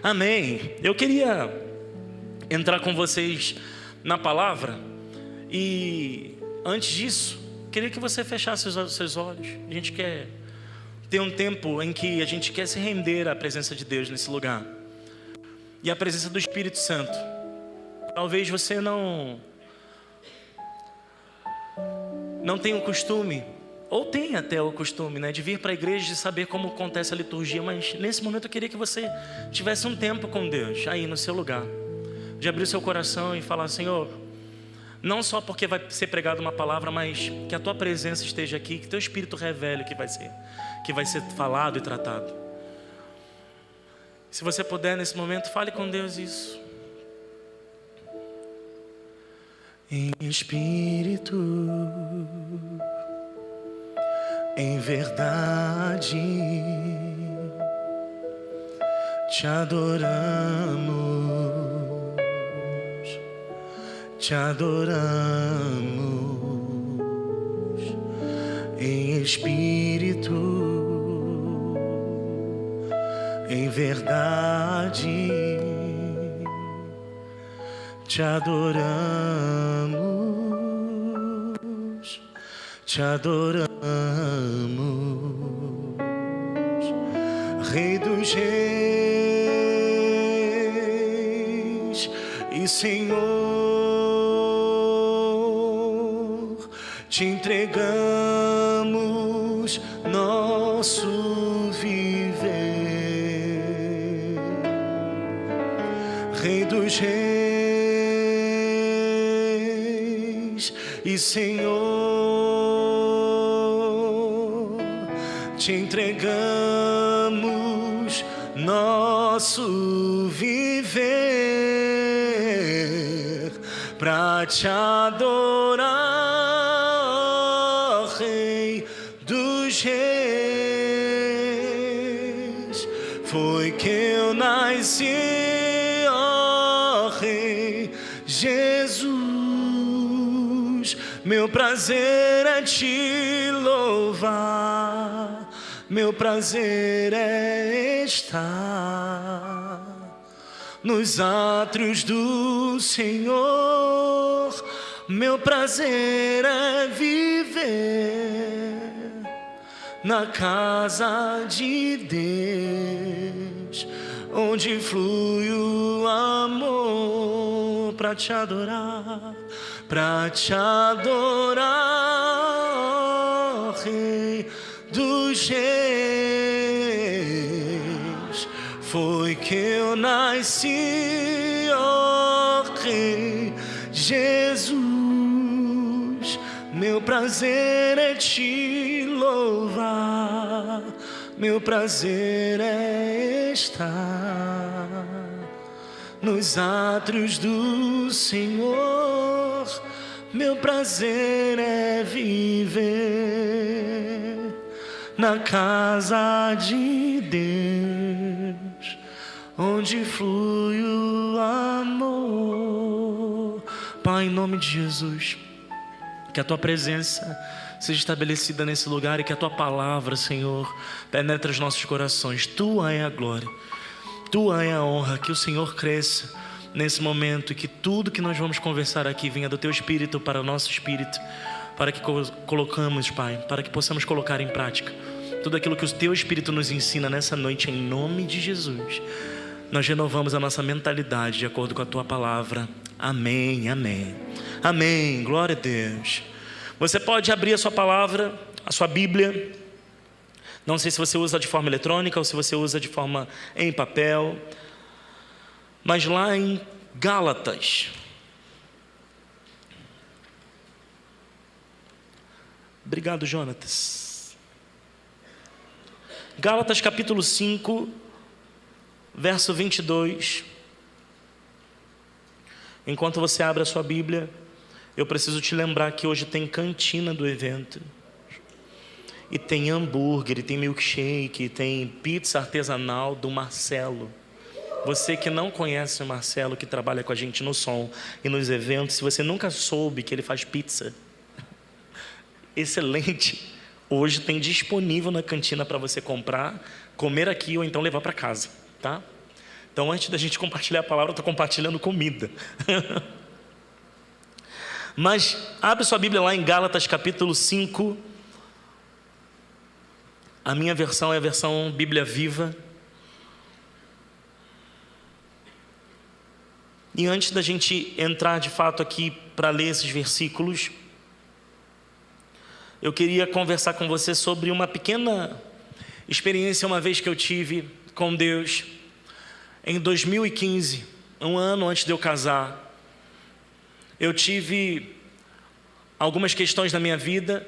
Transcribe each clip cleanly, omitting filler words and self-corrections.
Amém. Eu queria entrar com vocês na palavra. E antes disso, queria que você fechasse os seus olhos. A gente quer ter um tempo em que a gente quer se render à presença de Deus nesse lugar. E à presença do Espírito Santo. Talvez você não tenha o costume, ou tenha até o costume, de vir para a igreja e saber como acontece a liturgia. Mas nesse momento eu queria que você tivesse um tempo com Deus, aí no seu lugar. De abrir o seu coração e falar: Senhor, não só porque vai ser pregada uma palavra, mas que a Tua presença esteja aqui, que Teu Espírito revele o que vai ser falado e tratado. Se você puder nesse momento, fale com Deus isso. Em espírito, em verdade, te adoramos, te adoramos. Em espírito, em verdade, te adoramos, te adoramos. Rei dos reis e Senhor, te entregamos nosso viver. Rei dos reis e Senhor, te entregamos nosso viver para te adorar, Rei dos reis. Foi que eu nasci, ó Rei Jesus. Meu prazer é te louvar, meu prazer é estar nos átrios do Senhor. Meu prazer é viver na casa de Deus, onde flui o amor para te adorar, para te adorar, Rei dos reis. Foi que eu nasci, ó Rei Jesus. Meu prazer é te louvar, meu prazer é estar nos átrios do Senhor. Meu prazer é viver na casa de Deus, onde flui o amor. Pai, em nome de Jesus, que a Tua presença seja estabelecida nesse lugar e que a Tua palavra, Senhor, penetre os nossos corações. Tua é a glória, Tua é a honra. Que o Senhor cresça nesse momento e que tudo que nós vamos conversar aqui venha do Teu Espírito para o nosso Espírito, para que colocamos, Pai, para que possamos colocar em prática tudo aquilo que o Teu Espírito nos ensina nessa noite, em nome de Jesus. Nós renovamos a nossa mentalidade de acordo com a Tua palavra. Amém, amém, amém. Glória a Deus. Você pode abrir a sua palavra, a sua Bíblia. Não sei se você usa de forma eletrônica ou se você usa de forma em papel, mas lá em Gálatas, obrigado, Jonatas. Gálatas capítulo 5, verso 22. Enquanto você abre a sua Bíblia, eu preciso te lembrar que hoje tem cantina do evento. E tem hambúrguer, e tem milkshake, e tem pizza artesanal do Marcelo. Você que não conhece o Marcelo, que trabalha com a gente no som e nos eventos, se você nunca soube que ele faz pizza excelente, hoje tem disponível na cantina para você comprar, comer aqui ou então levar para casa, tá? Então, antes da gente compartilhar a palavra, eu estou compartilhando comida. Mas abre sua Bíblia lá em Gálatas capítulo 5. A minha versão é a versão Bíblia Viva. E antes da gente entrar de fato aqui para ler esses versículos, eu queria conversar com você sobre uma pequena experiência uma vez que eu tive com Deus em 2015, um ano antes de eu casar. Eu tive algumas questões na minha vida.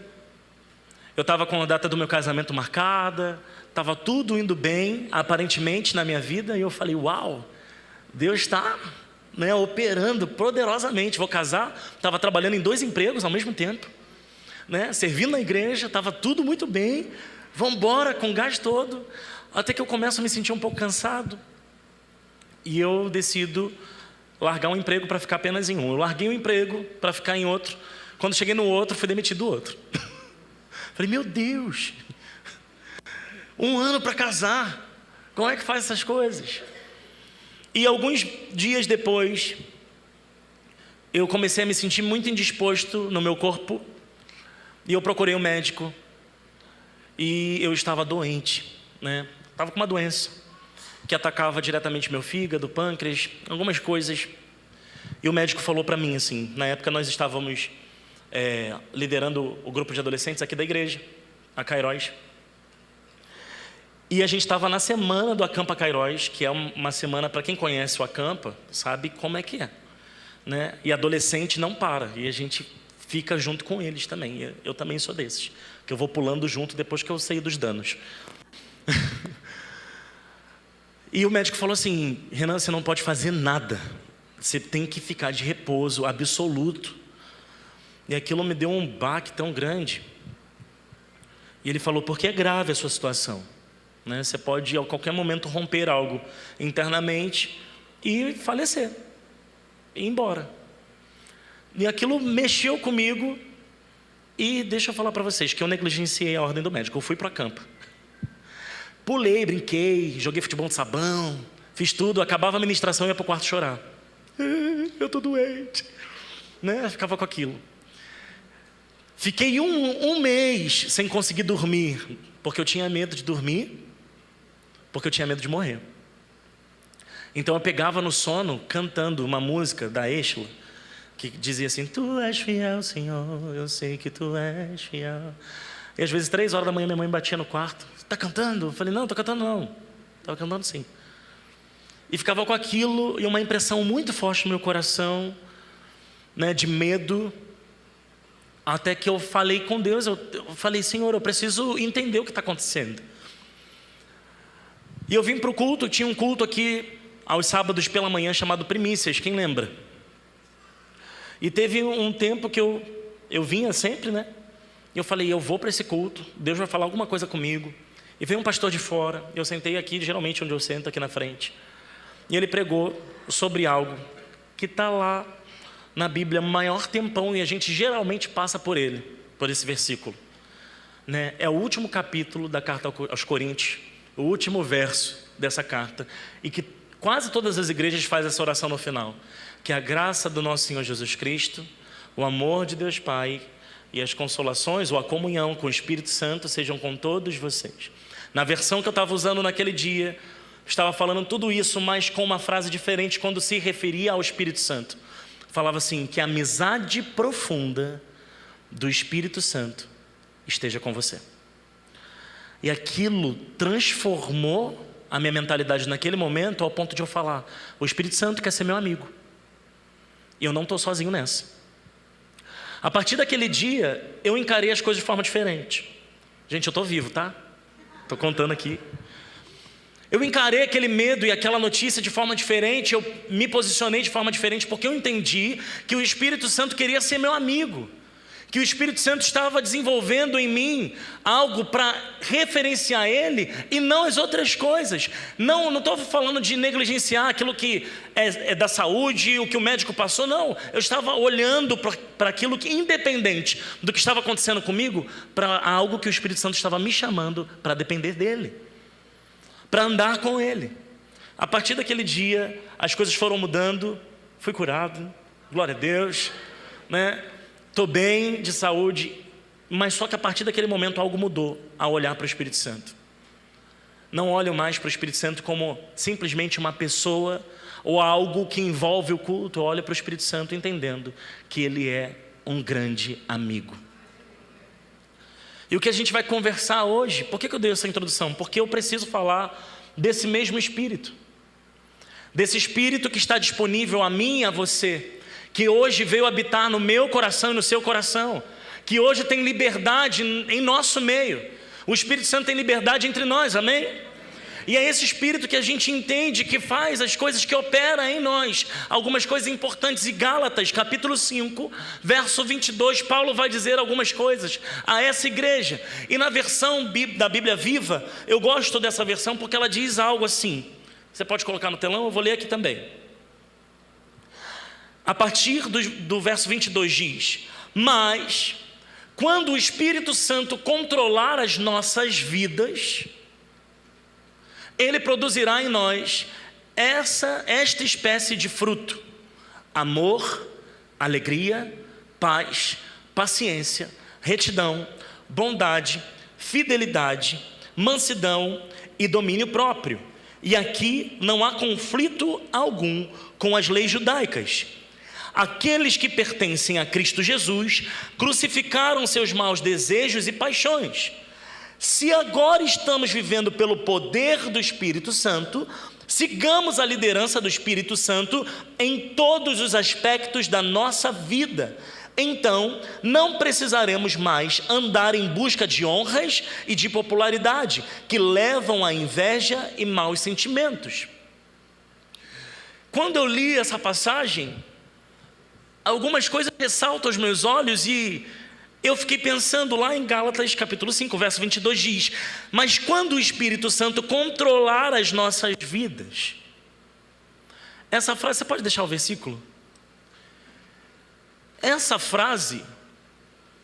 Eu estava com a data do meu casamento marcada, estava tudo indo bem, aparentemente, na minha vida, e eu falei, uau, Deus está, operando poderosamente. Vou casar, estava trabalhando em 2 empregos ao mesmo tempo, servindo na igreja, estava tudo muito bem, vamos embora com o gás todo, até que eu começo a me sentir um pouco cansado, e eu decido largar um emprego para ficar apenas em um. Eu larguei um emprego para ficar em outro. Quando cheguei no outro, fui demitido do outro. Falei, meu Deus, 1 ano para casar, como é que faz essas coisas? E alguns dias depois, eu comecei a me sentir muito indisposto no meu corpo, e eu procurei um médico, e eu estava doente, estava com uma doença que atacava diretamente meu fígado, pâncreas, algumas coisas. E o médico falou para mim assim, na época nós estávamos liderando o grupo de adolescentes aqui da igreja, a Kairos, e a gente estava na semana do Acampa Kairos, que é uma semana, para quem conhece o Acampa, sabe como é que é, e adolescente não para, e a gente fica junto com eles também. Eu também sou desses, que eu vou pulando junto depois que eu sei dos danos. E o médico falou assim, Renan, você não pode fazer nada, você tem que ficar de repouso absoluto. E aquilo me deu um baque tão grande. E ele falou, porque é grave a sua situação, você pode a qualquer momento romper algo internamente e falecer, e ir embora. E aquilo mexeu comigo. E deixa eu falar para vocês que eu negligenciei a ordem do médico. Eu fui para o Acampa, pulei, brinquei, joguei futebol de sabão, fiz tudo. Acabava a ministração e ia para o quarto chorar. Eu estou doente, ficava com aquilo. Fiquei um mês sem conseguir dormir, porque eu tinha medo de dormir, porque eu tinha medo de morrer. Então eu pegava no sono cantando uma música da Exla, que dizia assim, tu és fiel, Senhor, eu sei que tu és fiel. E às vezes 3 horas da manhã minha mãe batia no quarto, está cantando? Eu falei, não, estou cantando não. Estava cantando sim. E ficava com aquilo, e uma impressão muito forte no meu coração, de medo, até que eu falei com Deus, eu falei, Senhor, eu preciso entender o que está acontecendo. E eu vim para o culto, tinha um culto aqui, aos sábados pela manhã, chamado Primícias, quem lembra? E teve um tempo que eu vinha sempre, e eu falei, eu vou para esse culto, Deus vai falar alguma coisa comigo. E veio um pastor de fora, eu sentei aqui, geralmente onde eu sento, aqui na frente. E ele pregou sobre algo que está lá na Bíblia o maior tempão, e a gente geralmente passa por ele, por esse versículo. É o último capítulo da carta aos Coríntios, o último verso dessa carta, e que quase todas as igrejas fazem essa oração no final. Que a graça do nosso Senhor Jesus Cristo, o amor de Deus Pai e as consolações ou a comunhão com o Espírito Santo sejam com todos vocês. Na versão que eu estava usando naquele dia, estava falando tudo isso, mas com uma frase diferente quando se referia ao Espírito Santo. Falava assim, que a amizade profunda do Espírito Santo esteja com você. E aquilo transformou a minha mentalidade naquele momento ao ponto de eu falar, o Espírito Santo quer ser meu amigo. E eu não estou sozinho nessa. A partir daquele dia, eu encarei as coisas de forma diferente. Gente, eu estou vivo, tá? Estou contando aqui. Eu encarei aquele medo e aquela notícia de forma diferente, eu me posicionei de forma diferente, porque eu entendi que o Espírito Santo queria ser meu amigo. Que o Espírito Santo estava desenvolvendo em mim algo para referenciar Ele e não as outras coisas. Não estou falando de negligenciar aquilo que é da saúde, o que o médico passou, não. Eu estava olhando para aquilo que, independente do que estava acontecendo comigo, para algo que o Espírito Santo estava me chamando para depender dEle, para andar com Ele. A partir daquele dia, as coisas foram mudando, fui curado, glória a Deus, né? Estou bem, de saúde, mas só que a partir daquele momento algo mudou ao olhar para o Espírito Santo. Não olho mais para o Espírito Santo como simplesmente uma pessoa ou algo que envolve o culto. Eu olho para o Espírito Santo entendendo que Ele é um grande amigo. E o que a gente vai conversar hoje, por que eu dei essa introdução? Porque eu preciso falar desse mesmo Espírito. Desse Espírito que está disponível a mim e a você, que hoje veio habitar no meu coração e no seu coração, que hoje tem liberdade em nosso meio. O Espírito Santo tem liberdade entre nós, amém? E é esse Espírito que a gente entende que faz as coisas, que opera em nós algumas coisas importantes. E Gálatas capítulo 5 verso 22, Paulo vai dizer algumas coisas a essa igreja. E na versão da Bíblia Viva, eu gosto dessa versão porque ela diz algo assim. Você pode colocar no telão, eu vou ler aqui também. A partir do verso 22 diz: mas quando o Espírito Santo controlar as nossas vidas, Ele produzirá em nós esta espécie de fruto: amor, alegria, paz, paciência, retidão, bondade, fidelidade, mansidão e domínio próprio. E aqui não há conflito algum com as leis judaicas. Aqueles que pertencem a Cristo Jesus crucificaram seus maus desejos e paixões. Se agora estamos vivendo pelo poder do Espírito Santo, sigamos a liderança do Espírito Santo em todos os aspectos da nossa vida. Então, não precisaremos mais andar em busca de honras e de popularidade, que levam à inveja e maus sentimentos. Quando eu li essa passagem, algumas coisas ressaltam aos meus olhos e eu fiquei pensando lá em Gálatas capítulo 5, verso 22 diz: mas quando o Espírito Santo controlar as nossas vidas. Essa frase, você pode deixar o versículo? Essa frase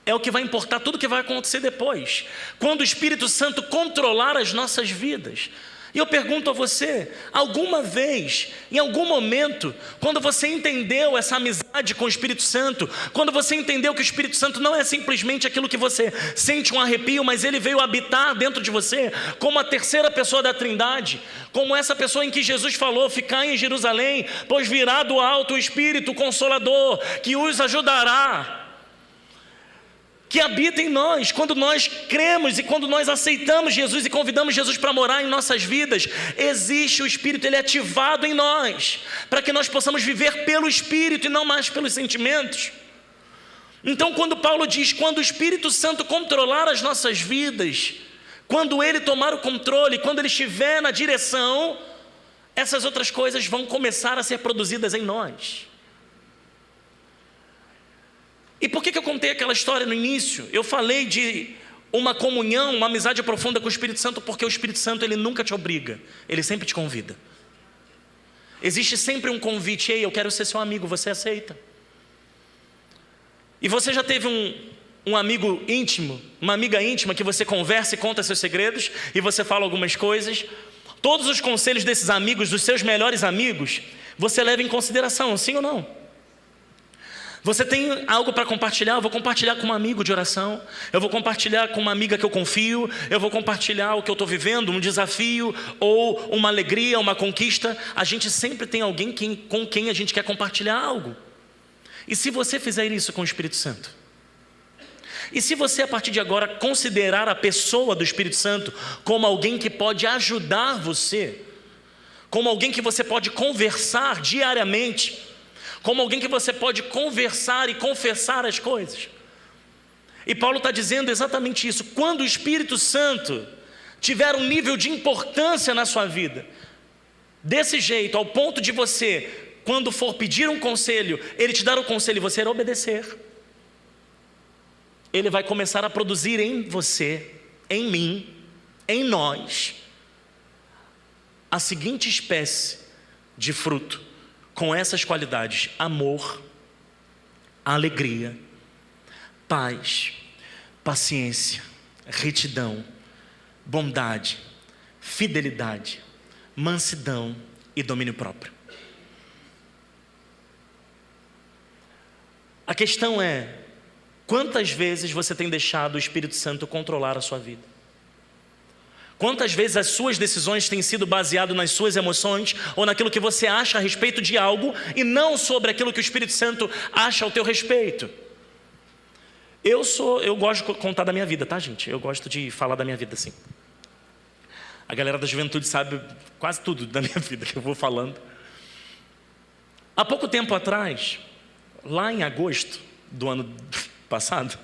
é o que vai importar tudo o que vai acontecer depois. Quando o Espírito Santo controlar as nossas vidas. E eu pergunto a você, alguma vez, em algum momento, quando você entendeu essa amizade com o Espírito Santo, quando você entendeu que o Espírito Santo não é simplesmente aquilo que você sente um arrepio, mas ele veio habitar dentro de você, como a terceira pessoa da Trindade, como essa pessoa em que Jesus falou: ficai em Jerusalém, pois virá do alto o Espírito Consolador, que os ajudará, que habita em nós. Quando nós cremos e quando nós aceitamos Jesus e convidamos Jesus para morar em nossas vidas, existe o Espírito, ele é ativado em nós, para que nós possamos viver pelo Espírito e não mais pelos sentimentos. Então, quando Paulo diz, quando o Espírito Santo controlar as nossas vidas, quando ele tomar o controle, quando ele estiver na direção, essas outras coisas vão começar a ser produzidas em nós. E por que eu contei aquela história no início? Eu falei de uma comunhão, uma amizade profunda com o Espírito Santo, porque o Espírito Santo, ele nunca te obriga, ele sempre te convida. Existe sempre um convite: ei, eu quero ser seu amigo, você aceita? E você já teve um amigo íntimo, uma amiga íntima que você conversa e conta seus segredos, e você fala algumas coisas. Todos os conselhos desses amigos, dos seus melhores amigos, você leva em consideração, sim ou não? Você tem algo para compartilhar? Eu vou compartilhar com um amigo de oração, eu vou compartilhar com uma amiga que eu confio, eu vou compartilhar o que eu estou vivendo, um desafio ou uma alegria, uma conquista. A gente sempre tem alguém com quem a gente quer compartilhar algo. E se você fizer isso com o Espírito Santo? E se você a partir de agora considerar a pessoa do Espírito Santo como alguém que pode ajudar você, como alguém que você pode conversar diariamente, como alguém que você pode conversar e confessar as coisas. E Paulo está dizendo exatamente isso: quando o Espírito Santo tiver um nível de importância na sua vida, desse jeito, ao ponto de você, quando for pedir um conselho, ele te dar o conselho e você obedecer, ele vai começar a produzir em você, em mim, em nós, a seguinte espécie de fruto, com essas qualidades: amor, alegria, paz, paciência, retidão, bondade, fidelidade, mansidão e domínio próprio. A questão é, quantas vezes você tem deixado o Espírito Santo controlar a sua vida? Quantas vezes as suas decisões têm sido baseadas nas suas emoções ou naquilo que você acha a respeito de algo e não sobre aquilo que o Espírito Santo acha ao teu respeito? Eu gosto de contar da minha vida, tá, gente? Eu gosto de falar da minha vida, assim. A galera da juventude sabe quase tudo da minha vida que eu vou falando. Há pouco tempo atrás, lá em agosto do ano passado,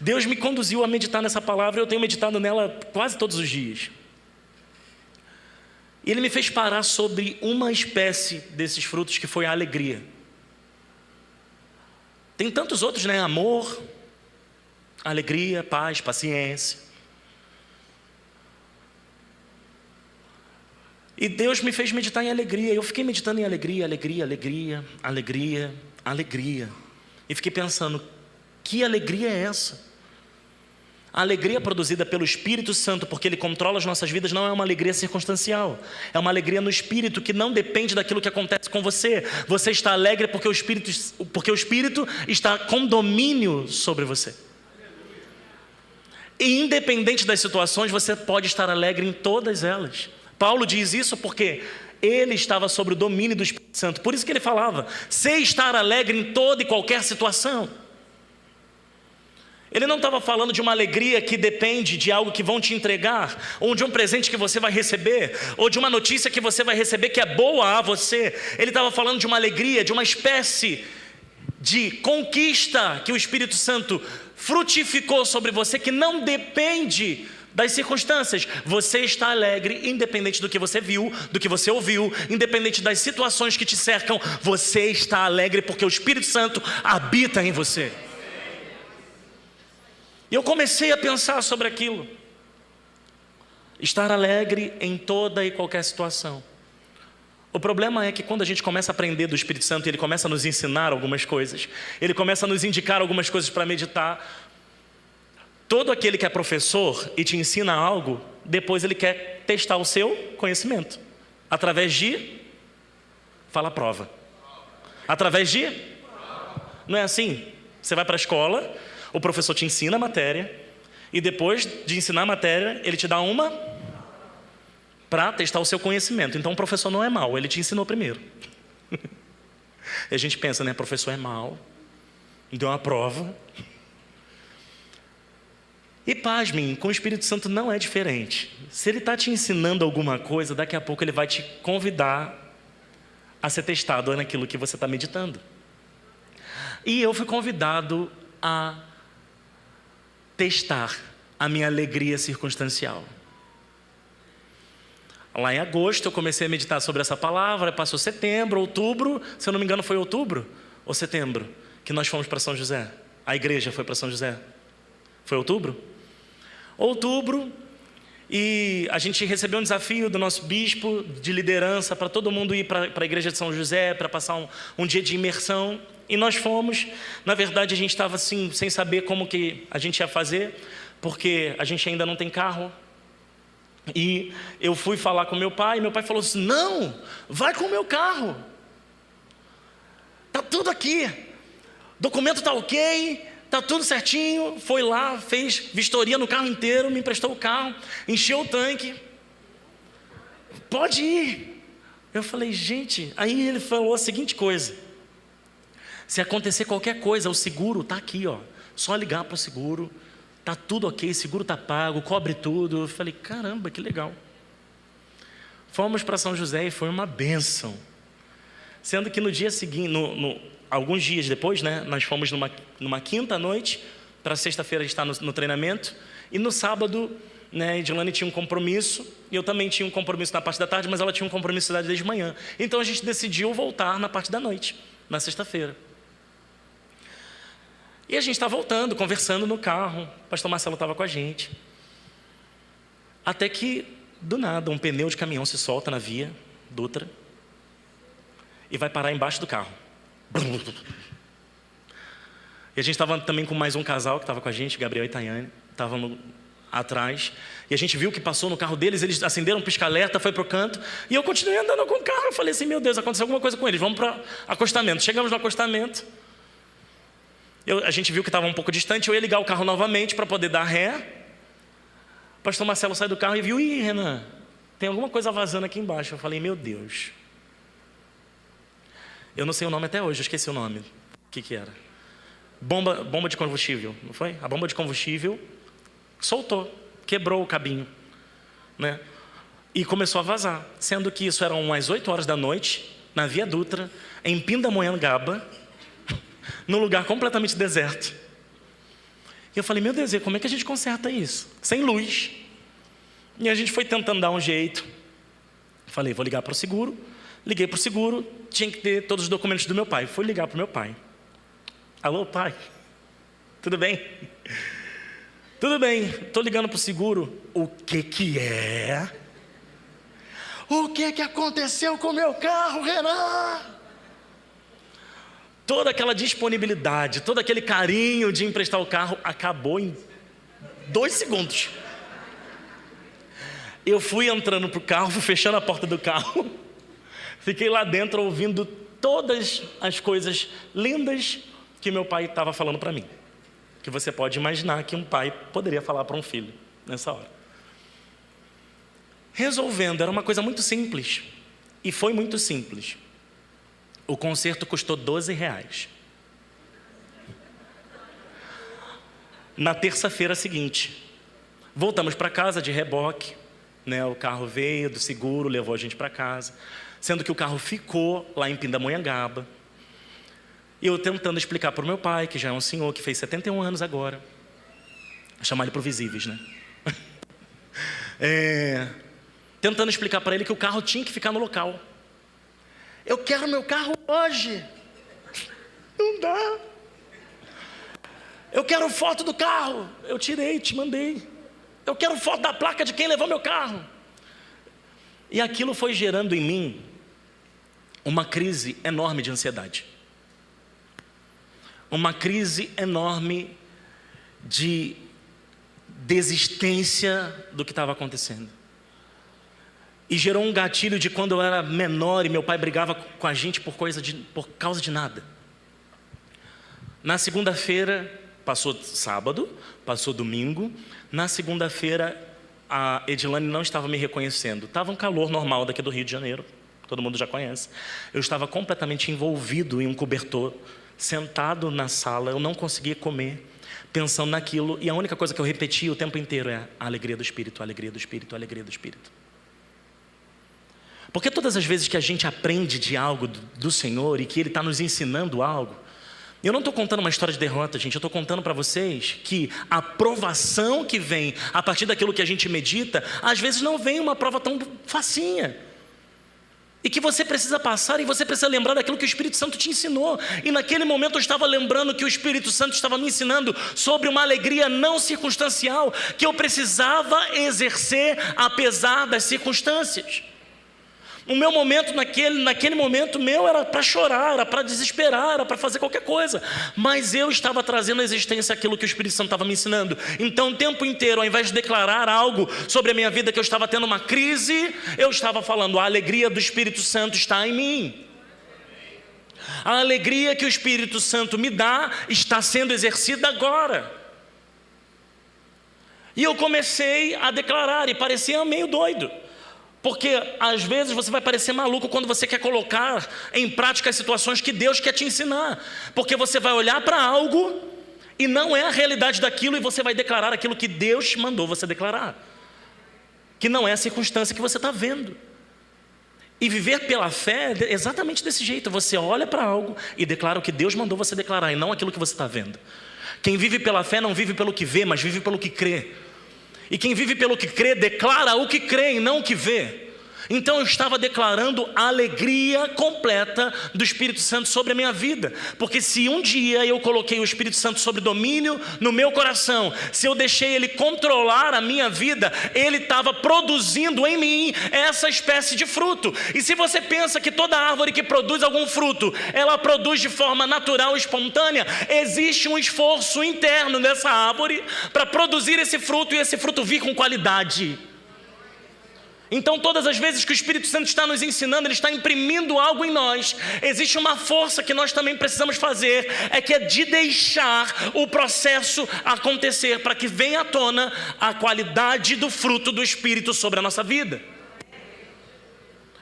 Deus me conduziu a meditar nessa palavra e eu tenho meditado nela quase todos os dias. E Ele me fez parar sobre uma espécie desses frutos que foi a alegria. Tem tantos outros, né? Amor, alegria, paz, paciência. E Deus me fez meditar em alegria. Eu fiquei meditando em alegria, alegria, alegria, alegria, alegria. E fiquei pensando, que alegria é essa? A alegria produzida pelo Espírito Santo, porque Ele controla as nossas vidas, não é uma alegria circunstancial. É uma alegria no Espírito, que não depende daquilo que acontece com você. Você está alegre porque o Espírito está com domínio sobre você. E independente das situações, você pode estar alegre em todas elas. Paulo diz isso porque ele estava sob o domínio do Espírito Santo. Por isso que ele falava, sei estar alegre em toda e qualquer situação. Ele não estava falando de uma alegria que depende de algo que vão te entregar, ou de um presente que você vai receber, ou de uma notícia que você vai receber que é boa a você. Ele estava falando de uma alegria, de uma espécie de conquista que o Espírito Santo frutificou sobre você, que não depende das circunstâncias. Você está alegre independente do que você viu, do que você ouviu, independente das situações que te cercam. Você está alegre porque o Espírito Santo habita em você. E eu comecei a pensar sobre aquilo. Estar alegre em toda e qualquer situação. O problema é que quando a gente começa a aprender do Espírito Santo, Ele começa a nos ensinar algumas coisas, Ele começa a nos indicar algumas coisas para meditar. Todo aquele que é professor e te ensina algo, depois ele quer testar o seu conhecimento. Através de... Fala a prova. Através de... Não é assim? Você vai para a escola, o professor te ensina a matéria, e depois de ensinar a matéria, ele te dá uma... para testar o seu conhecimento. Então o professor não é mau, ele te ensinou primeiro. E a gente pensa, né? Professor é mau, deu uma prova... E pasmem, com o Espírito Santo não é diferente. Se Ele está te ensinando alguma coisa, daqui a pouco Ele vai te convidar a ser testado naquilo que você está meditando. E eu fui convidado a testar a minha alegria circunstancial. Lá em agosto eu comecei a meditar sobre essa palavra, passou setembro, outubro, se eu não me engano foi outubro ou setembro, que nós fomos para São José. A igreja foi para São José. Foi outubro? Outubro, e a gente recebeu um desafio do nosso bispo de liderança para todo mundo ir para a igreja de São José, para passar um dia de imersão, e nós fomos. Na verdade a gente estava assim, sem saber como que a gente ia fazer, porque a gente ainda não tem carro, e eu fui falar com meu pai, e meu pai falou assim, não, vai com o meu carro, está tudo aqui, documento está ok, está tudo certinho. Foi lá, fez vistoria no carro inteiro, me emprestou o carro, encheu o tanque, pode ir. Eu falei, gente, aí ele falou a seguinte coisa, se acontecer qualquer coisa, o seguro está aqui, ó, só ligar para o seguro, está tudo ok, seguro está pago, cobre tudo. Eu falei, caramba, que legal. Fomos para São José e foi uma bênção, sendo que no dia seguinte, alguns dias depois, né, nós fomos numa quinta noite, para sexta-feira estar no treinamento, e no sábado, né, Edilane tinha um compromisso, e eu também tinha um compromisso na parte da tarde, mas ela tinha um compromisso na cidade desde manhã. Então a gente decidiu voltar na parte da noite, na sexta-feira. E a gente está voltando, conversando no carro, o pastor Marcelo estava com a gente. Até que, do nada, um pneu de caminhão se solta na via Dutra e vai parar embaixo do carro. E a gente estava também com mais um casal que estava com a gente, Gabriel e Tayane. Estávamos atrás. E a gente viu que passou no carro deles, eles acenderam um pisca-alerta, foi pro canto. E eu continuei andando com o carro. Eu falei assim, meu Deus, aconteceu alguma coisa com eles, vamos para acostamento. Chegamos no acostamento. A gente viu que estava um pouco distante, eu ia ligar o carro novamente para poder dar ré. O pastor Marcelo saiu do carro e viu, ih, Renan, tem alguma coisa vazando aqui embaixo. Eu falei, meu Deus. Eu não sei o nome até hoje, eu esqueci o nome. O que era? Bomba de combustível, não foi? A bomba de combustível soltou, quebrou o cabinho, né? E começou a vazar, sendo que isso eram umas 8 horas da noite, na Via Dutra, em Pindamonhangaba, num lugar completamente deserto. E eu falei, meu Deus, como é que a gente conserta isso? Sem luz. E a gente foi tentando dar um jeito. Falei, vou ligar para o seguro. Liguei para o seguro, tinha que ter todos os documentos do meu pai. Fui ligar para o meu pai. Alô, pai? Tudo bem? Tudo bem, estou ligando para o seguro. O que é? O que aconteceu com o meu carro, Renan? Toda aquela disponibilidade, todo aquele carinho de emprestar o carro acabou em 2 segundos. Eu fui entrando para o carro, fui fechando a porta do carro, fiquei lá dentro ouvindo todas as coisas lindas que meu pai estava falando para mim. Que você pode imaginar que um pai poderia falar para um filho nessa hora. Resolvendo, era uma coisa muito simples. E foi muito simples. O conserto custou R$12. Na terça-feira seguinte, voltamos para casa de reboque, né? O carro veio do seguro, levou a gente para casa, sendo que o carro ficou lá em Pindamonhangaba. E eu tentando explicar para o meu pai, que já é um senhor que fez 71 anos agora, vou chamar ele para o Visíveis, né? Tentando explicar para ele que o carro tinha que ficar no local. Eu quero meu carro hoje. Não dá. Eu quero foto do carro. Eu tirei, te mandei. Eu quero foto da placa de quem levou meu carro. E aquilo foi gerando em mim uma crise enorme de ansiedade. Uma crise enorme de desistência do que estava acontecendo. E gerou um gatilho de quando eu era menor e meu pai brigava com a gente por causa de nada. Na segunda-feira, passou sábado, passou domingo. Na segunda-feira, a Edilane não estava me reconhecendo. Estava um calor normal daqui do Rio de Janeiro, todo mundo já conhece. Eu estava completamente envolvido em um cobertor, sentado na sala, eu não conseguia comer, pensando naquilo. E a única coisa que eu repetia o tempo inteiro é a alegria do Espírito, a alegria do Espírito, a alegria do Espírito. Porque todas as vezes que a gente aprende de algo do Senhor e que Ele está nos ensinando algo, eu não estou contando uma história de derrota, gente, eu estou contando para vocês que a provação que vem a partir daquilo que a gente medita, às vezes não vem uma prova tão facinha. E que você precisa passar e você precisa lembrar daquilo que o Espírito Santo te ensinou. E naquele momento eu estava lembrando que o Espírito Santo estava me ensinando sobre uma alegria não circunstancial, que eu precisava exercer apesar das circunstâncias. O meu momento naquele momento meu era para chorar, era para desesperar, era para fazer qualquer coisa. Mas eu estava trazendo à existência aquilo que o Espírito Santo estava me ensinando. Então o tempo inteiro, ao invés de declarar algo sobre a minha vida, que eu estava tendo uma crise, eu estava falando, a alegria do Espírito Santo está em mim. A alegria que o Espírito Santo me dá está sendo exercida agora. E eu comecei a declarar e parecia meio doido. Porque às vezes você vai parecer maluco quando você quer colocar em prática as situações que Deus quer te ensinar. Porque você vai olhar para algo e não é a realidade daquilo e você vai declarar aquilo que Deus mandou você declarar. Que não é a circunstância que você está vendo. E viver pela fé é exatamente desse jeito. Você olha para algo e declara o que Deus mandou você declarar e não aquilo que você está vendo. Quem vive pela fé não vive pelo que vê, mas vive pelo que crê. E quem vive pelo que crê, declara o que crê e não o que vê. Então eu estava declarando a alegria completa do Espírito Santo sobre a minha vida. Porque se um dia eu coloquei o Espírito Santo sobre domínio no meu coração, se eu deixei ele controlar a minha vida, ele estava produzindo em mim essa espécie de fruto. E se você pensa que toda árvore que produz algum fruto, ela produz de forma natural e espontânea, existe um esforço interno dessa árvore para produzir esse fruto e esse fruto vir com qualidade. Então todas as vezes que o Espírito Santo está nos ensinando, ele está imprimindo algo em nós. Existe uma força que nós também precisamos fazer, que é de deixar o processo acontecer, para que venha à tona a qualidade do fruto do Espírito sobre a nossa vida.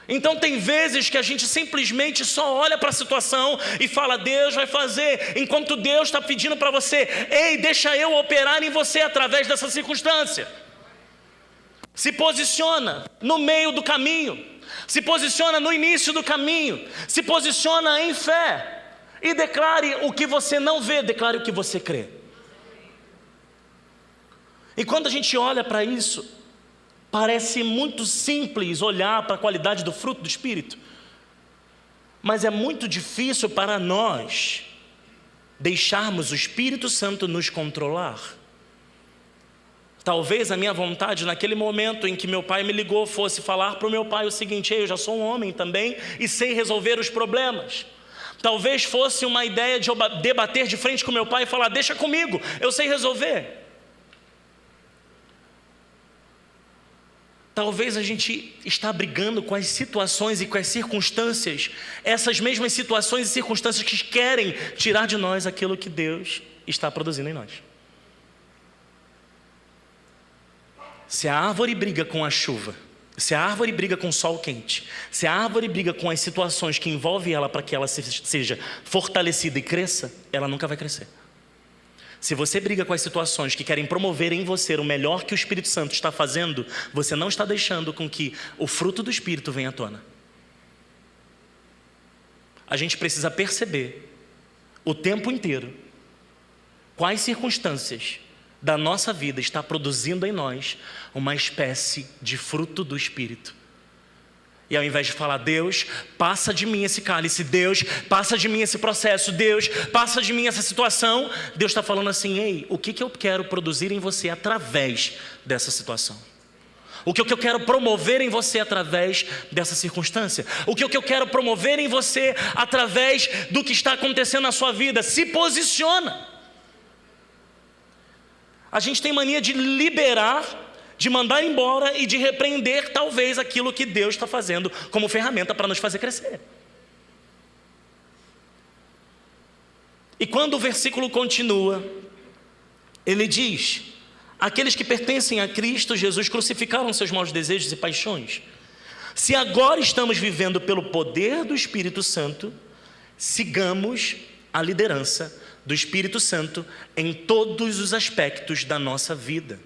Então tem vezes que a gente simplesmente só olha para a situação e fala: Deus vai fazer, enquanto Deus está pedindo para você: ei, deixa eu operar em você através dessa circunstância. Se posiciona no meio do caminho, se posiciona no início do caminho, se posiciona em fé e declare o que você não vê, declare o que você crê. E quando a gente olha para isso, parece muito simples olhar para a qualidade do fruto do Espírito, mas é muito difícil para nós deixarmos o Espírito Santo nos controlar. Talvez a minha vontade naquele momento em que meu pai me ligou fosse falar para o meu pai o seguinte: eu já sou um homem também e sei resolver os problemas. Talvez fosse uma ideia de eu debater de frente com meu pai e falar: deixa comigo, eu sei resolver. Talvez a gente está brigando com as situações e com as circunstâncias, essas mesmas situações e circunstâncias que querem tirar de nós aquilo que Deus está produzindo em nós. Se a árvore briga com a chuva, se a árvore briga com o sol quente, se a árvore briga com as situações que envolvem ela para que ela seja fortalecida e cresça, ela nunca vai crescer. Se você briga com as situações que querem promover em você o melhor que o Espírito Santo está fazendo, você não está deixando com que o fruto do Espírito venha à tona. A gente precisa perceber o tempo inteiro quais circunstâncias da nossa vida está produzindo em nós uma espécie de fruto do Espírito. E ao invés de falar: Deus, passa de mim esse cálice, Deus, passa de mim esse processo, Deus, passa de mim essa situação, Deus está falando assim: ei, o que eu quero produzir em você através dessa situação? O que eu quero promover em você através dessa circunstância? O que eu quero promover em você através do que está acontecendo na sua vida? Se posiciona. A gente tem mania de liberar, de mandar embora e de repreender talvez aquilo que Deus está fazendo como ferramenta para nos fazer crescer. E quando o versículo continua, ele diz: aqueles que pertencem a Cristo Jesus crucificaram seus maus desejos e paixões. Se agora estamos vivendo pelo poder do Espírito Santo, sigamos a liderança do Espírito Santo em todos os aspectos da nossa vida.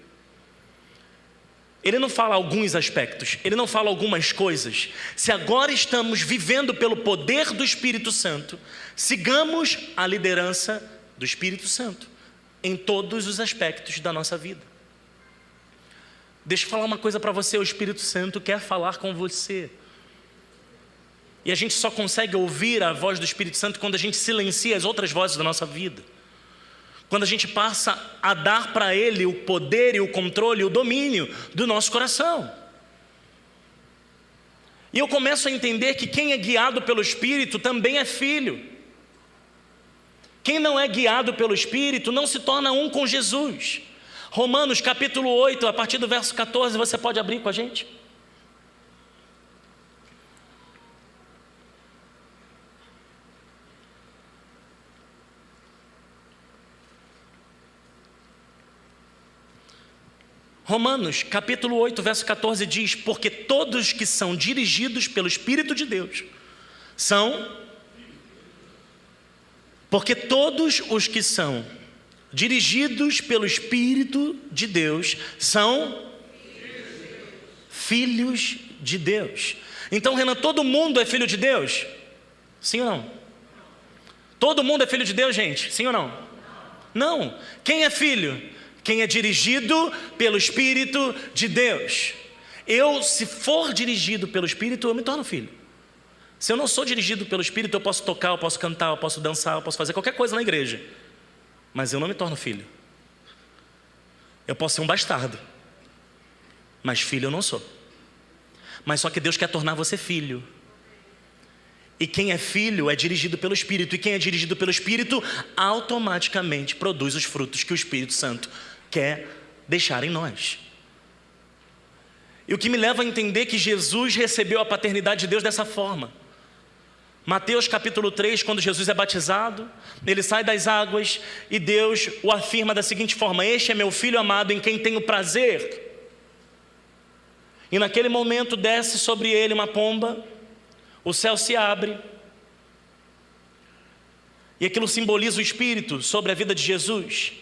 Ele não fala alguns aspectos, ele não fala algumas coisas. Se agora estamos vivendo pelo poder do Espírito Santo, sigamos a liderança do Espírito Santo em todos os aspectos da nossa vida. Deixa eu falar uma coisa para você: o Espírito Santo quer falar com você. E a gente só consegue ouvir a voz do Espírito Santo quando a gente silencia as outras vozes da nossa vida. Quando a gente passa a dar para Ele o poder e o controle, o domínio do nosso coração. E eu começo a entender que quem é guiado pelo Espírito também é filho. Quem não é guiado pelo Espírito não se torna um com Jesus. Romanos capítulo 8, a partir do verso 14, você pode abrir com a gente? Romanos capítulo 8, verso 14 diz: porque todos que são dirigidos pelo Espírito de Deus porque todos os que são dirigidos pelo Espírito de Deus são filhos de Deus. Então, Renan, todo mundo é filho de Deus? Sim ou não? Todo mundo é filho de Deus, gente? Sim ou não? Não. Quem é filho? Quem é dirigido pelo Espírito de Deus. se for dirigido pelo Espírito, eu me torno filho. Se eu não sou dirigido pelo Espírito, eu posso tocar, eu posso cantar, eu posso dançar, eu posso fazer qualquer coisa na igreja, mas eu não me torno filho. Eu posso ser um bastardo, mas filho eu não sou. Mas só que Deus quer tornar você filho. E quem é filho é dirigido pelo Espírito. E quem é dirigido pelo Espírito automaticamente produz os frutos que o Espírito Santo quer deixar em nós. E o que me leva a entender que Jesus recebeu a paternidade de Deus dessa forma. Mateus capítulo 3, quando Jesus é batizado, ele sai das águas e Deus o afirma da seguinte forma: este é meu filho amado em quem tenho prazer. E naquele momento desce sobre ele uma pomba, o céu se abre, e aquilo simboliza o Espírito sobre a vida de Jesus.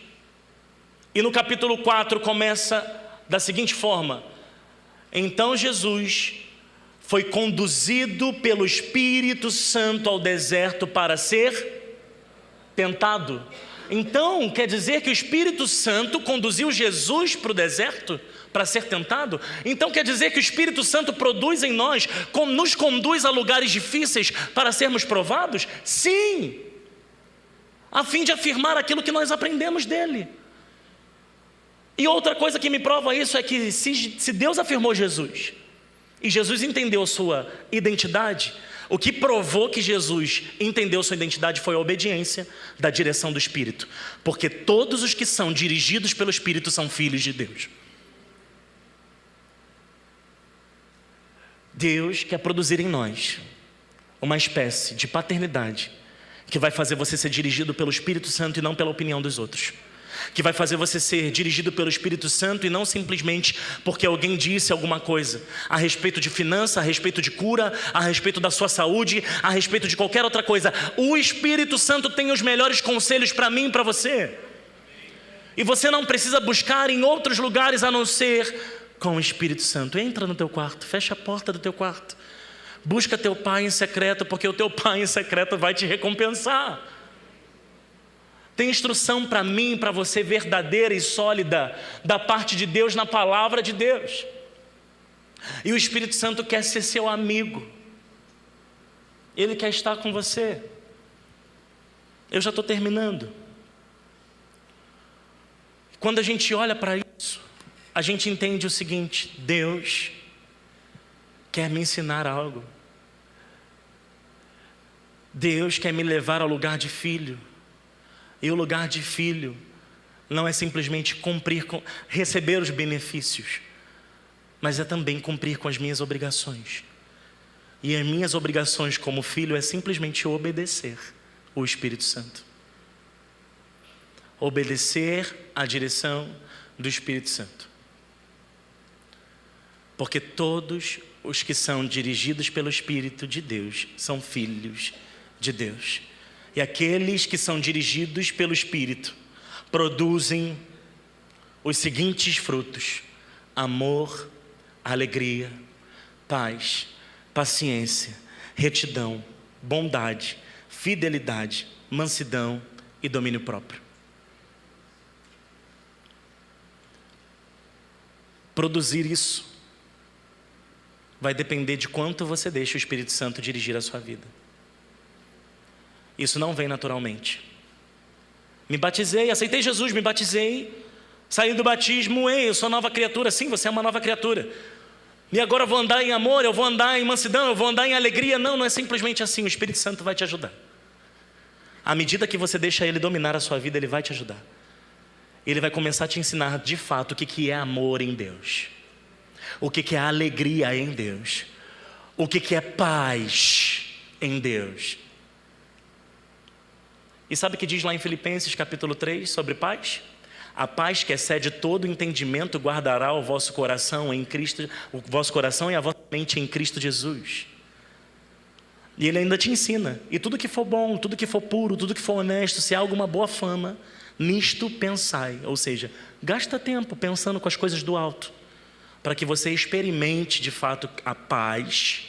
E no capítulo 4 começa da seguinte forma: então Jesus foi conduzido pelo Espírito Santo ao deserto para ser tentado. Então, quer dizer que o Espírito Santo conduziu Jesus para o deserto para ser tentado? Então quer dizer que o Espírito Santo produz em nós, nos conduz a lugares difíceis para sermos provados? Sim, a fim de afirmar aquilo que nós aprendemos dele. E outra coisa que me prova isso é que se Deus afirmou Jesus, e Jesus entendeu sua identidade, o que provou que Jesus entendeu sua identidade foi a obediência da direção do Espírito. Porque todos os que são dirigidos pelo Espírito são filhos de Deus. Deus quer produzir em nós uma espécie de paternidade que vai fazer você ser dirigido pelo Espírito Santo e não pela opinião dos outros. Que vai fazer você ser dirigido pelo Espírito Santo e não simplesmente porque alguém disse alguma coisa a respeito de finança, a respeito de cura, a respeito da sua saúde, a respeito de qualquer outra coisa. O Espírito Santo tem os melhores conselhos para mim e para você. E você não precisa buscar em outros lugares a não ser com o Espírito Santo. Entra no teu quarto, fecha a porta do teu quarto, busca teu pai em secreto, porque o teu pai em secreto vai te recompensar. Tem instrução para mim e para você verdadeira e sólida da parte de Deus na palavra de Deus. E o Espírito Santo quer ser seu amigo. Ele quer estar com você. Eu já estou terminando. Quando a gente olha para isso, a gente entende o seguinte: Deus quer me ensinar algo. Deus quer me levar ao lugar de filho. E o lugar de filho não é simplesmente receber os benefícios, mas é também cumprir com as minhas obrigações. E as minhas obrigações como filho é simplesmente obedecer o Espírito Santo. Obedecer à direção do Espírito Santo. Porque todos os que são dirigidos pelo Espírito de Deus são filhos de Deus. E aqueles que são dirigidos pelo Espírito produzem os seguintes frutos: amor, alegria, paz, paciência, retidão, bondade, fidelidade, mansidão e domínio próprio. Produzir isso vai depender de quanto você deixa o Espírito Santo dirigir a sua vida. Isso não vem naturalmente. Me batizei, aceitei Jesus, me batizei, saí do batismo, eu sou nova criatura. Sim, você é uma nova criatura. E agora eu vou andar em amor, eu vou andar em mansidão, eu vou andar em alegria. Não é simplesmente assim. O Espírito Santo vai te ajudar. À medida que você deixa Ele dominar a sua vida, Ele vai te ajudar. Ele vai começar a te ensinar de fato o que é amor em Deus, o que é alegria em Deus, o que é paz em Deus. E sabe o que diz lá em Filipenses capítulo 3 sobre paz? A paz que excede todo entendimento guardará o vosso coração em Cristo, o vosso coração e a vossa mente em Cristo Jesus. E ele ainda te ensina: e tudo que for bom, tudo que for puro, tudo que for honesto, se há alguma boa fama, nisto pensai. Ou seja, gasta tempo pensando com as coisas do alto, para que você experimente de fato a paz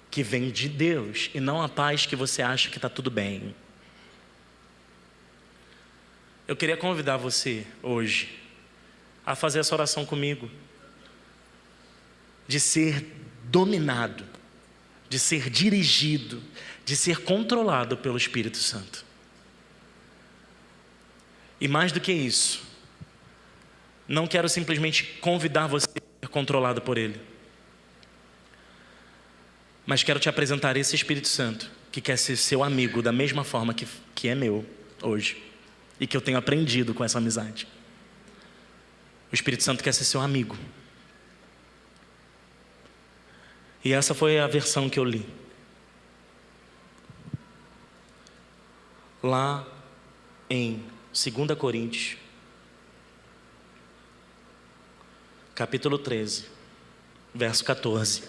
que vem de Deus, e não a paz que você acha que está tudo bem. Eu queria convidar você hoje a fazer essa oração comigo. de ser dominado, de ser dirigido, de ser controlado pelo Espírito Santo. E mais do que isso, não quero simplesmente convidar você a ser controlado por Ele, mas quero te apresentar esse Espírito Santo, que quer ser seu amigo da mesma forma que é meu hoje, e que eu tenho aprendido com essa amizade. O Espírito Santo quer ser seu amigo. E essa foi a versão que eu li. Lá em 2 Coríntios, capítulo 13, verso 14,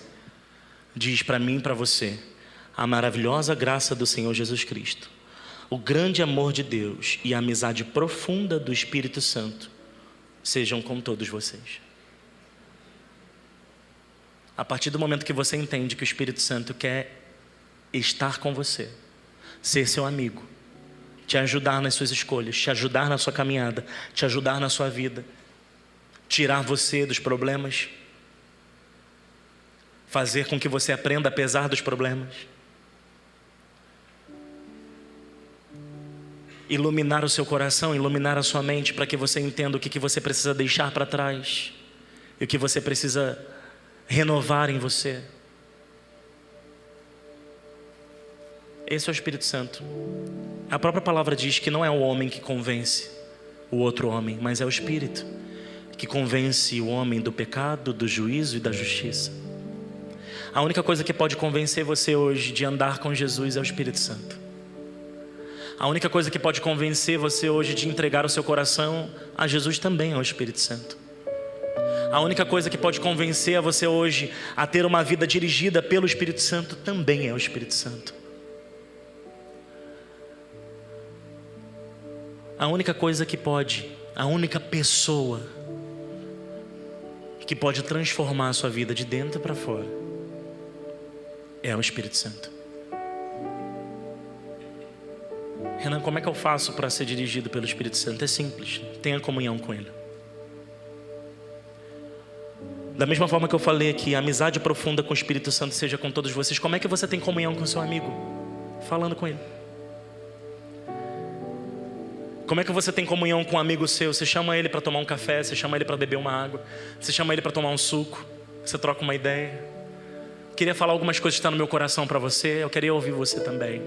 diz para mim e para você: a maravilhosa graça do Senhor Jesus Cristo, o grande amor de Deus e a amizade profunda do Espírito Santo sejam com todos vocês. A partir do momento que você entende que o Espírito Santo quer estar com você, ser seu amigo, te ajudar nas suas escolhas, te ajudar na sua caminhada, te ajudar na sua vida, tirar você dos problemas, fazer com que você aprenda apesar dos problemas, iluminar o seu coração, iluminar a sua mente, para que você entenda o que você precisa deixar para trás e o que você precisa renovar em você. Esse é o Espírito Santo. A própria palavra diz que não é o homem que convence o outro homem, mas é o Espírito que convence o homem do pecado, do juízo e da justiça. A única coisa que pode convencer você hoje de andar com Jesus é o Espírito Santo. A única coisa que pode convencer você hoje de entregar o seu coração a Jesus também é o Espírito Santo. A única coisa que pode convencer a você hoje a ter uma vida dirigida pelo Espírito Santo também é o Espírito Santo. A única coisa que pode, a única pessoa que pode transformar a sua vida de dentro para fora é o Espírito Santo. Renan, como é que eu faço para ser dirigido pelo Espírito Santo? É simples, tenha comunhão com Ele. Da mesma forma que eu falei aqui, a amizade profunda com o Espírito Santo seja com todos vocês. Como é que você tem comunhão com seu amigo? Falando com ele. Como é que você tem comunhão com um amigo seu? Você chama ele para tomar um café, você chama ele para beber uma água, você chama ele para tomar um suco, você troca uma ideia. Queria falar algumas coisas que estão no meu coração para você, eu queria ouvir você também.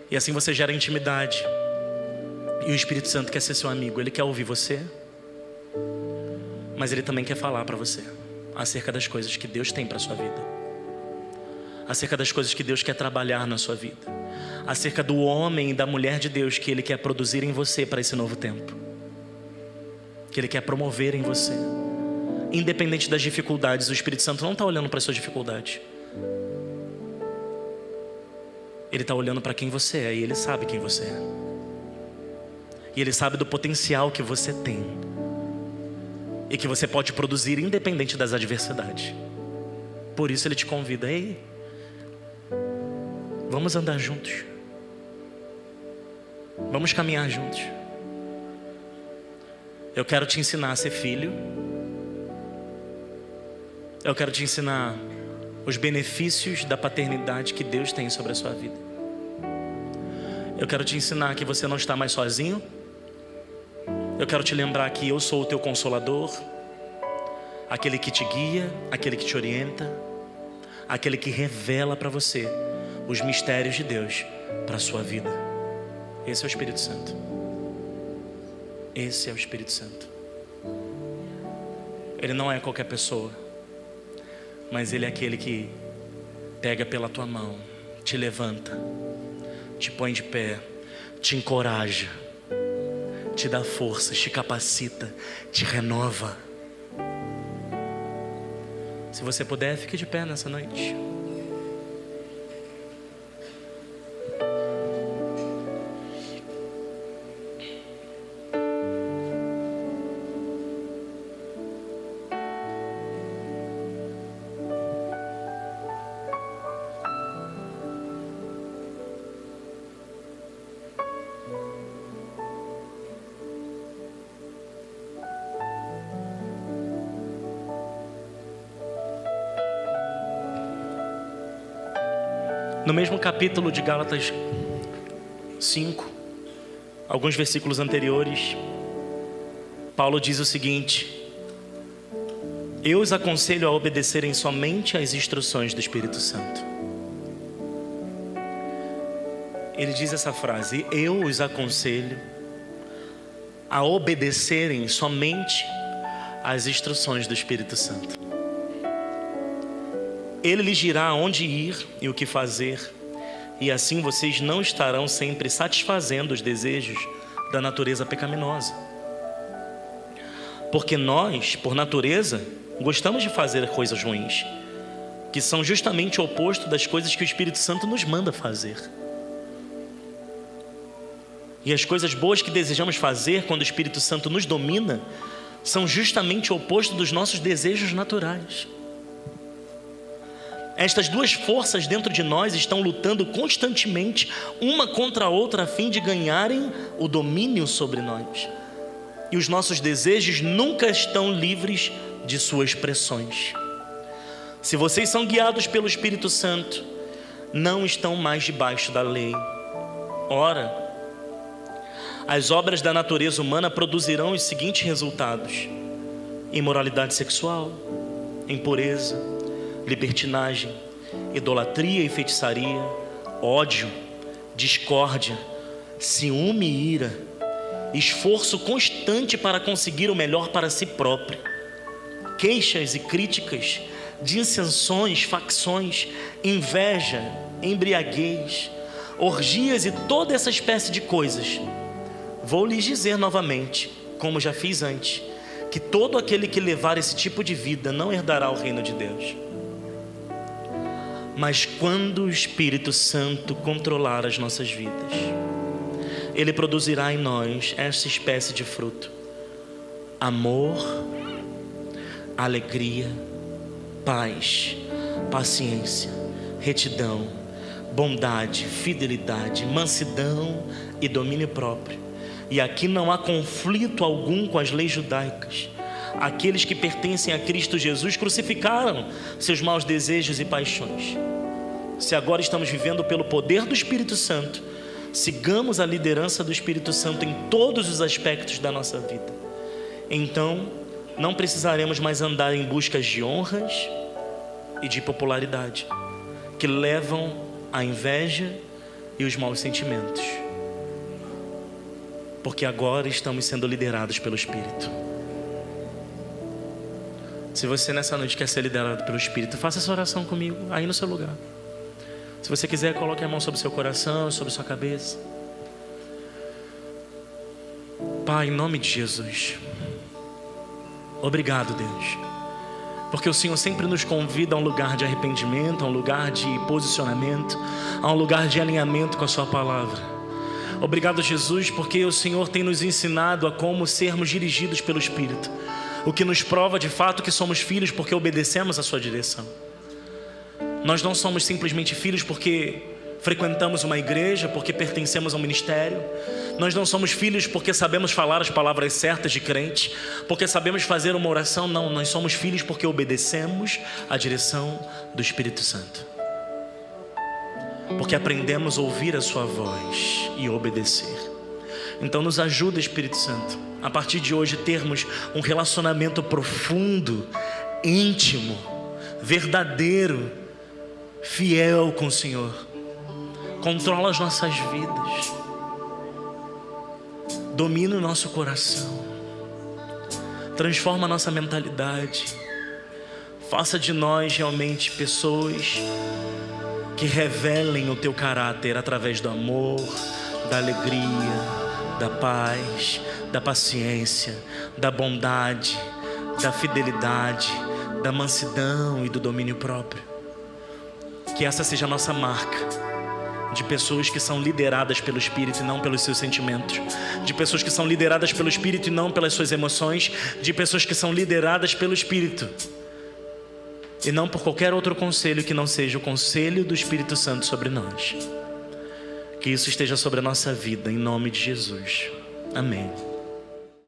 E assim você gera intimidade. E o Espírito Santo quer ser seu amigo, ele quer ouvir você, mas ele também quer falar para você acerca das coisas que Deus tem para a sua vida, acerca das coisas que Deus quer trabalhar na sua vida, acerca do homem e da mulher de Deus que Ele quer produzir em você para esse novo tempo, que Ele quer promover em você. Independente das dificuldades, o Espírito Santo não está olhando para as suas dificuldades, Ele está olhando para quem você é, e Ele sabe quem você é, e Ele sabe do potencial que você tem e que você pode produzir independente das adversidades. Por isso Ele te convida: ei, vamos andar juntos, vamos caminhar juntos. Eu quero te ensinar a ser filho, eu quero te ensinar os benefícios da paternidade que Deus tem sobre a sua vida. Eu quero te ensinar que você não está mais sozinho. Eu quero te lembrar que eu sou o teu consolador, aquele que te guia, aquele que te orienta, aquele que revela para você os mistérios de Deus para a sua vida. Esse é o Espírito Santo. Esse é o Espírito Santo. Ele não é qualquer pessoa, mas Ele é aquele que pega pela tua mão, te levanta, te põe de pé, te encoraja, te dá forças, te capacita, te renova. Se você puder, fique de pé nessa noite. No mesmo capítulo de Gálatas 5, alguns versículos anteriores, Paulo diz o seguinte: eu os aconselho a obedecerem somente às instruções do Espírito Santo. Ele diz essa frase: eu os aconselho a obedecerem somente às instruções do Espírito Santo. Ele lhes dirá onde ir e o que fazer, e assim vocês não estarão sempre satisfazendo os desejos da natureza pecaminosa. Porque nós, por natureza, gostamos de fazer coisas ruins, que são justamente o oposto das coisas que o Espírito Santo nos manda fazer. E as coisas boas que desejamos fazer quando o Espírito Santo nos domina são justamente o oposto dos nossos desejos naturais. Estas duas forças dentro de nós estão lutando constantemente uma contra a outra a fim de ganharem o domínio sobre nós. E os nossos desejos nunca estão livres de suas pressões. Se vocês são guiados pelo Espírito Santo, não estão mais debaixo da lei. Ora, as obras da natureza humana produzirão os seguintes resultados: imoralidade sexual, impureza, libertinagem, idolatria e feitiçaria, ódio, discórdia, ciúme e ira, esforço constante para conseguir o melhor para si próprio, queixas e críticas, dissensões, facções, inveja, embriaguez, orgias e toda essa espécie de coisas. Vou lhes dizer novamente, como já fiz antes, que todo aquele que levar esse tipo de vida não herdará o reino de Deus. Mas quando o Espírito Santo controlar as nossas vidas, Ele produzirá em nós essa espécie de fruto: amor, alegria, paz, paciência, retidão, bondade, fidelidade, mansidão e domínio próprio. E aqui não há conflito algum com as leis judaicas. Aqueles que pertencem a Cristo Jesus crucificaram seus maus desejos e paixões. Se agora estamos vivendo pelo poder do Espírito Santo, sigamos a liderança do Espírito Santo em todos os aspectos da nossa vida. Então, não precisaremos mais andar em busca de honras e de popularidade, que levam à inveja e os maus sentimentos. Porque agora estamos sendo liderados pelo Espírito. Se você nessa noite quer ser liderado pelo Espírito, faça essa oração comigo, aí no seu lugar. Se você quiser, coloque a mão sobre o seu coração, sobre sua cabeça. Pai, em nome de Jesus, obrigado, Deus, porque o Senhor sempre nos convida a um lugar de arrependimento, a um lugar de posicionamento, a um lugar de alinhamento com a sua palavra. Obrigado, Jesus, porque o Senhor tem nos ensinado a como sermos dirigidos pelo Espírito, o que nos prova de fato que somos filhos porque obedecemos a sua direção. Nós não somos simplesmente filhos porque frequentamos uma igreja, porque pertencemos a um ministério. Nós não somos filhos porque sabemos falar as palavras certas de crente, porque sabemos fazer uma oração. Não, nós somos filhos porque obedecemos a direção do Espírito Santo, porque aprendemos a ouvir a sua voz e obedecer. Então nos ajuda, Espírito Santo, a partir de hoje termos um relacionamento profundo, íntimo, verdadeiro, fiel com o Senhor. Controla as nossas vidas, domina o nosso coração, transforma a nossa mentalidade, faça de nós realmente pessoas que revelem o teu caráter através do amor, da alegria, da paz, da paciência, da bondade, da fidelidade, da mansidão e do domínio próprio. Que essa seja a nossa marca, de pessoas que são lideradas pelo Espírito e não pelos seus sentimentos, de pessoas que são lideradas pelo Espírito e não pelas suas emoções, de pessoas que são lideradas pelo Espírito e não por qualquer outro conselho que não seja o conselho do Espírito Santo sobre nós. Que isso esteja sobre a nossa vida, em nome de Jesus. Amém.